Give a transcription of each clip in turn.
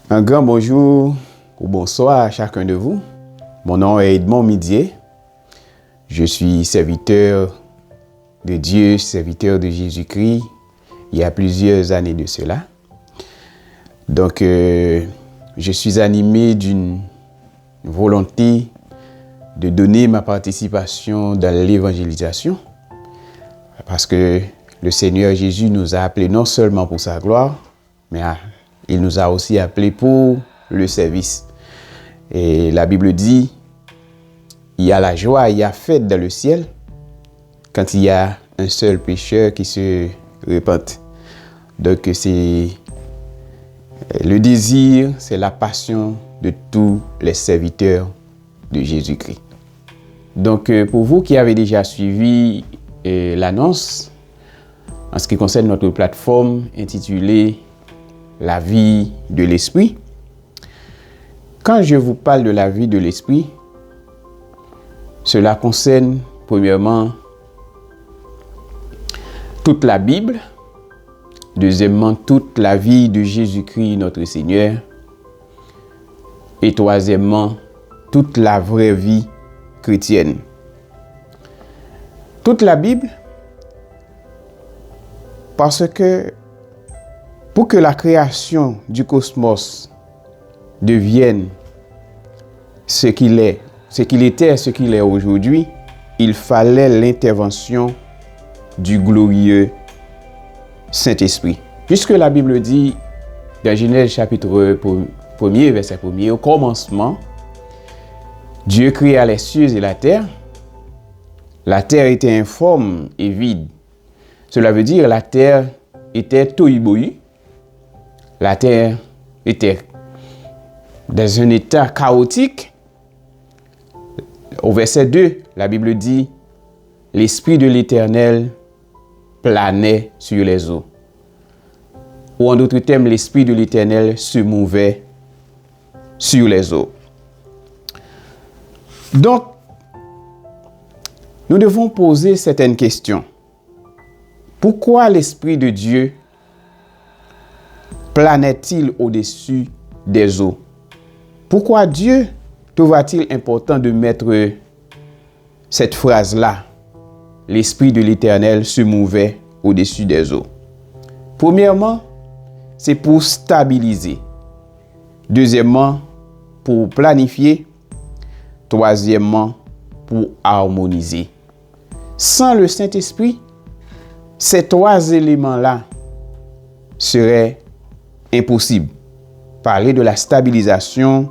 Un grand bonjour ou bonsoir à chacun de vous. Mon nom est Edmond Midier. Je suis serviteur de Dieu, serviteur de Jésus-Christ, il y a plusieurs années de cela. Donc, je suis animé d'une volonté de donner ma participation dans l'évangélisation, parce que le Seigneur Jésus nous a appelés non seulement pour sa gloire, mais il nous a aussi appelés pour le service. Et la Bible dit, il y a la joie, il y a fête dans le ciel quand il y a un seul pécheur qui se repent. Donc c'est le désir, c'est la passion de tous les serviteurs de Jésus-Christ. Donc pour vous qui avez déjà suivi l'annonce en ce qui concerne notre plateforme intitulée La vie de l'esprit, quand je vous parle de la vie de l'esprit, cela concerne premièrement toute la Bible, deuxièmement toute la vie de Jésus-Christ notre Seigneur, et troisièmement toute la vraie vie chrétienne. Toute la Bible, parce que pour que la création du cosmos devienne ce qu'il est, ce qu'il était, ce qu'il est aujourd'hui, il fallait l'intervention du glorieux Saint-Esprit. Puisque la Bible dit, dans Genèse chapitre 1er, verset 1er, au commencement, Dieu créa les cieux et la terre. La terre était informe et vide. Cela veut dire la terre était tohu-bohu. La terre était dans un état chaotique. Au verset 2, la Bible dit, l'Esprit de l'Éternel planait sur les eaux. Ou en d'autres termes, l'Esprit de l'Éternel se mouvait sur les eaux. Donc, nous devons poser certaines questions. Pourquoi l'Esprit de Dieu planait-il au-dessus des eaux? Pourquoi Dieu trouva-t-il important de mettre cette phrase-là? L'Esprit de l'Éternel se mouvait au-dessus des eaux. Premièrement, c'est pour stabiliser. Deuxièmement, pour planifier. Troisièmement, pour harmoniser. Sans le Saint-Esprit, ces trois éléments-là seraient impossibles. Parler de la stabilisation,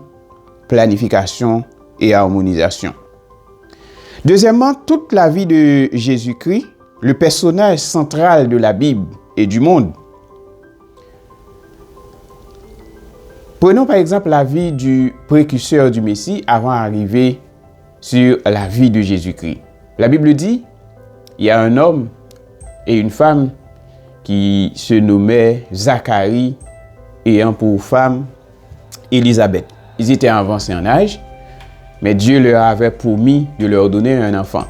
planification et harmonisation. Deuxièmement, toute la vie de Jésus-Christ, le personnage central de la Bible et du monde. Prenons par exemple la vie du précurseur du Messie avant d'arriver sur la vie de Jésus-Christ. La Bible dit, il y a un homme et une femme qui se nommaient Zacharie ayant pour femme Élisabeth. Ils étaient avancés en âge, mais Dieu leur avait promis de leur donner un enfant.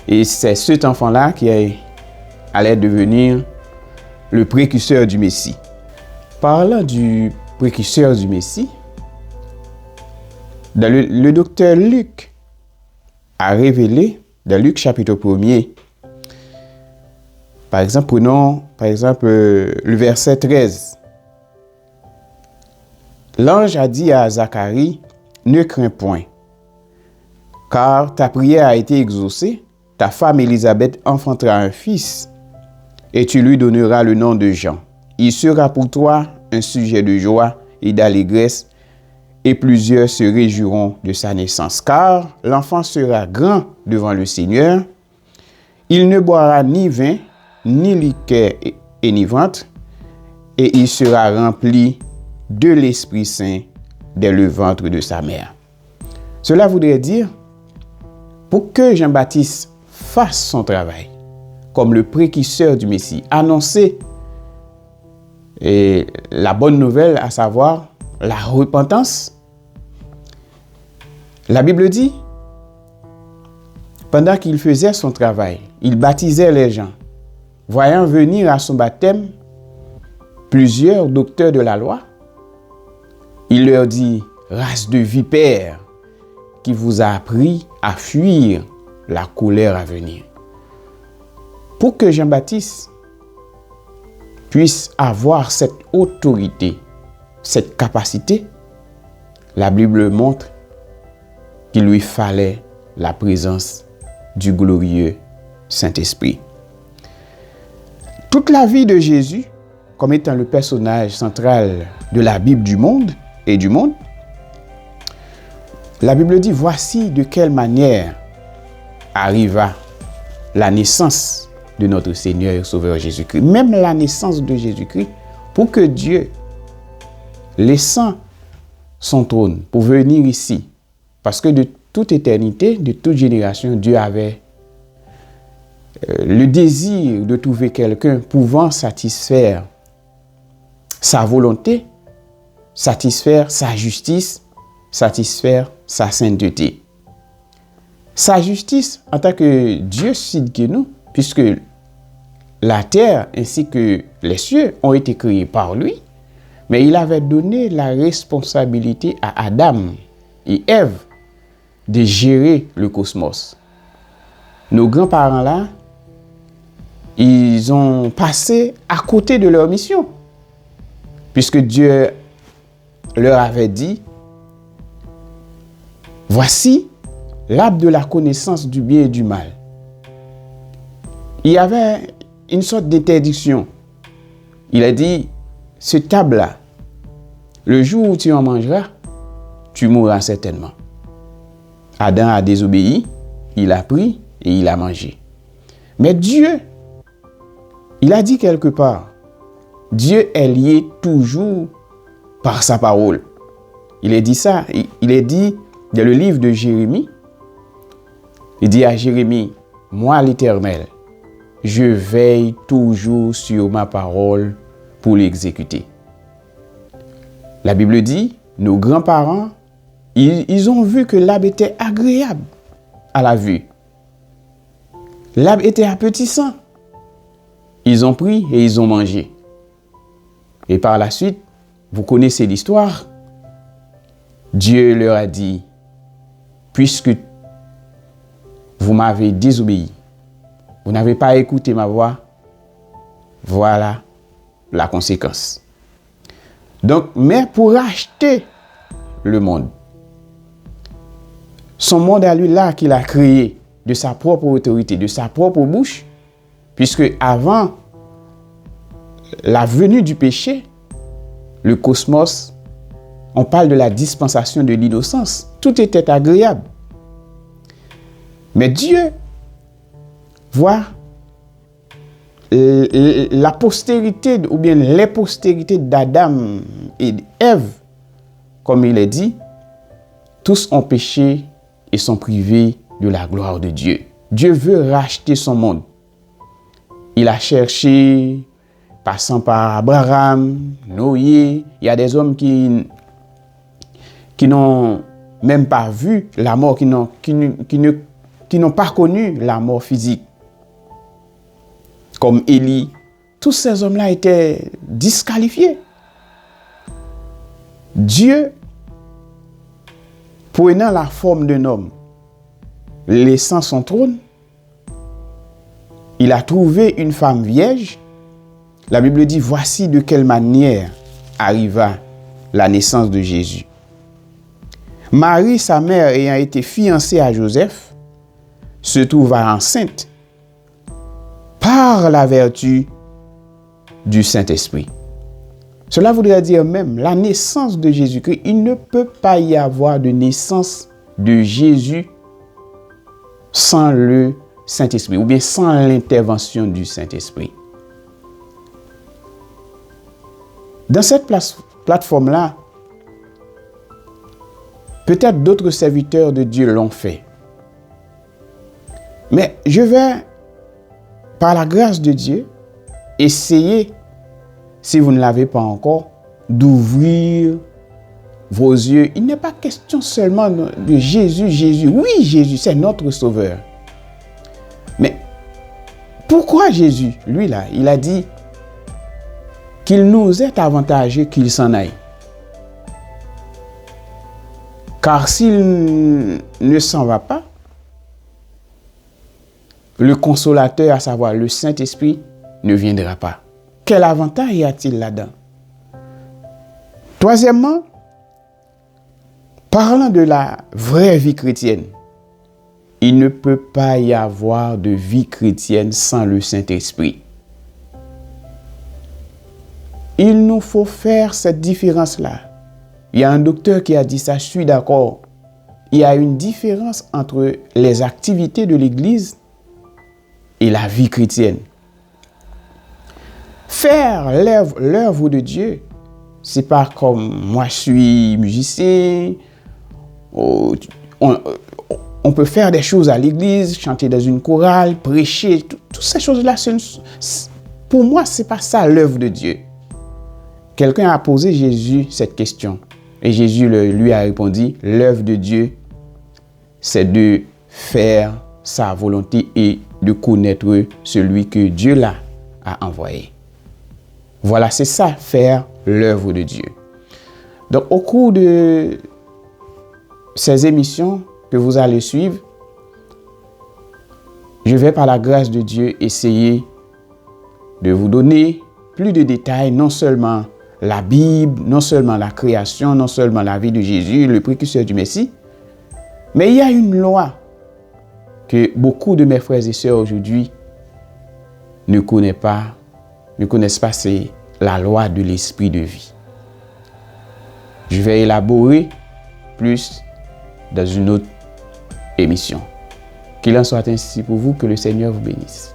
Et c'est cet enfant-là qui allait devenir le précurseur du Messie. Parlant du précurseur du Messie, le docteur Luc a révélé, dans Luc chapitre 1er, par exemple, prenons le verset 13. L'ange a dit à Zacharie, ne crains point, car ta prière a été exaucée, ta femme Élisabeth enfantera un fils, et tu lui donneras le nom de Jean. Il sera pour toi un sujet de joie et d'allégresse, et plusieurs se réjouiront de sa naissance, car l'enfant sera grand devant le Seigneur. Il ne boira ni vin, ni liqueur enivrante, et il sera rempli de l'Esprit Saint dès le ventre de sa mère. Cela voudrait dire, pour que Jean-Baptiste fasse son travail, comme le précurseur du Messie, annoncer la bonne nouvelle, à savoir la repentance, la Bible dit, pendant qu'il faisait son travail, il baptisait les gens. Voyant venir à son baptême plusieurs docteurs de la loi, Il leur dit, race de vipères, qui vous a appris à fuir la colère à venir. Pour que Jean-Baptiste puisse avoir cette autorité, cette capacité, la Bible montre qu'il lui fallait la présence du glorieux Saint-Esprit. Toute la vie de Jésus, comme étant le personnage central de la Bible du monde et du monde, la Bible dit, voici de quelle manière arriva la naissance de notre Seigneur et Sauveur Jésus-Christ. Même la naissance de Jésus-Christ, pour que Dieu, laissant son trône pour venir ici, parce que de toute éternité, de toute génération, Dieu avait le désir de trouver quelqu'un pouvant satisfaire sa volonté, satisfaire sa justice, satisfaire sa sainteté. Sa justice en tant que Dieu suscite que nous, puisque la terre ainsi que les cieux ont été créés par lui, mais il avait donné la responsabilité à Adam et Ève de gérer le cosmos. Nos grands-parents là, ils ont passé à côté de leur mission, puisque Dieu leur avait dit, voici l'arbre de la connaissance du bien et du mal. Il y avait une sorte d'interdiction. Il a dit, ce arbre-là, le jour où tu en mangeras, tu mourras certainement. Adam a désobéi, il a pris et il a mangé. Mais Dieu, il a dit quelque part, Dieu est lié toujours par sa parole. Il a dit ça, il est dit dans le livre de Jérémie, il dit à Jérémie, moi l'Éternel, je veille toujours sur ma parole pour l'exécuter. La Bible dit, nos grands-parents, ils ont vu que l'arbre était agréable à la vue. L'arbre était appétissant. Ils ont pris et ils ont mangé. Et par la suite, vous connaissez l'histoire. Dieu leur a dit, puisque vous m'avez désobéi, vous n'avez pas écouté ma voix, voilà la conséquence. Donc, mais pour racheter le monde, son monde à lui là qu'il a créé de sa propre autorité, de sa propre bouche, puisque avant la venue du péché, le cosmos, on parle de la dispensation de l'innocence. Tout était agréable. Mais Dieu voit la postérité, ou bien les postérités d'Adam et d'Ève, comme il est dit, tous ont péché et sont privés de la gloire de Dieu. Dieu veut racheter son monde. Il a cherché, passant par Abraham, Noé, il y a des hommes qui n'ont même pas vu la mort, qui n'ont pas connu la mort physique. Comme Élie, tous ces hommes-là étaient disqualifiés. Dieu, prenant la forme d'un homme, laissant son trône, il a trouvé une femme vierge. La Bible dit, voici de quelle manière arriva la naissance de Jésus. Marie, sa mère, ayant été fiancée à Joseph, se trouva enceinte par la vertu du Saint-Esprit. Cela voudrait dire même la naissance de Jésus-Christ. Il ne peut pas y avoir de naissance de Jésus sans le Saint-Esprit, ou bien sans l'intervention du Saint-Esprit. Dans cette plateforme-là, peut-être d'autres serviteurs de Dieu l'ont fait. Mais je vais, par la grâce de Dieu, essayer, si vous ne l'avez pas encore, d'ouvrir vos yeux. Il n'est pas question seulement de Jésus, Jésus. Oui, Jésus, c'est notre Sauveur. Mais pourquoi Jésus, lui là, il a dit qu'il nous est avantageux qu'il s'en aille. Car s'il ne s'en va pas, le consolateur, à savoir le Saint-Esprit, ne viendra pas. Quel avantage y a-t-il là-dedans? Troisièmement, parlant de la vraie vie chrétienne, il ne peut pas y avoir de vie chrétienne sans le Saint-Esprit. Il nous faut faire cette différence-là. Il y a un docteur qui a dit ça, je suis d'accord. Il y a une différence entre les activités de l'Église et la vie chrétienne. Faire l'œuvre de Dieu, c'est pas comme moi je suis musicien, on peut faire des choses à l'église, chanter dans une chorale, prêcher, toutes ces choses-là, pour moi, c'est pas ça l'œuvre de Dieu. Quelqu'un a posé Jésus cette question et Jésus lui a répondu, l'œuvre de Dieu, c'est de faire sa volonté et de connaître celui que Dieu l'a envoyé. Voilà, c'est ça, faire l'œuvre de Dieu. Donc, au cours de ces émissions que vous allez suivre, je vais, par la grâce de Dieu, essayer de vous donner plus de détails, non seulement la Bible, non seulement la création, non seulement la vie de Jésus, le précurseur du Messie, mais il y a une loi que beaucoup de mes frères et sœurs aujourd'hui ne connaissent pas, c'est la loi de l'esprit de vie. Je vais élaborer plus dans une autre émission. Qu'il en soit ainsi pour vous, que le Seigneur vous bénisse.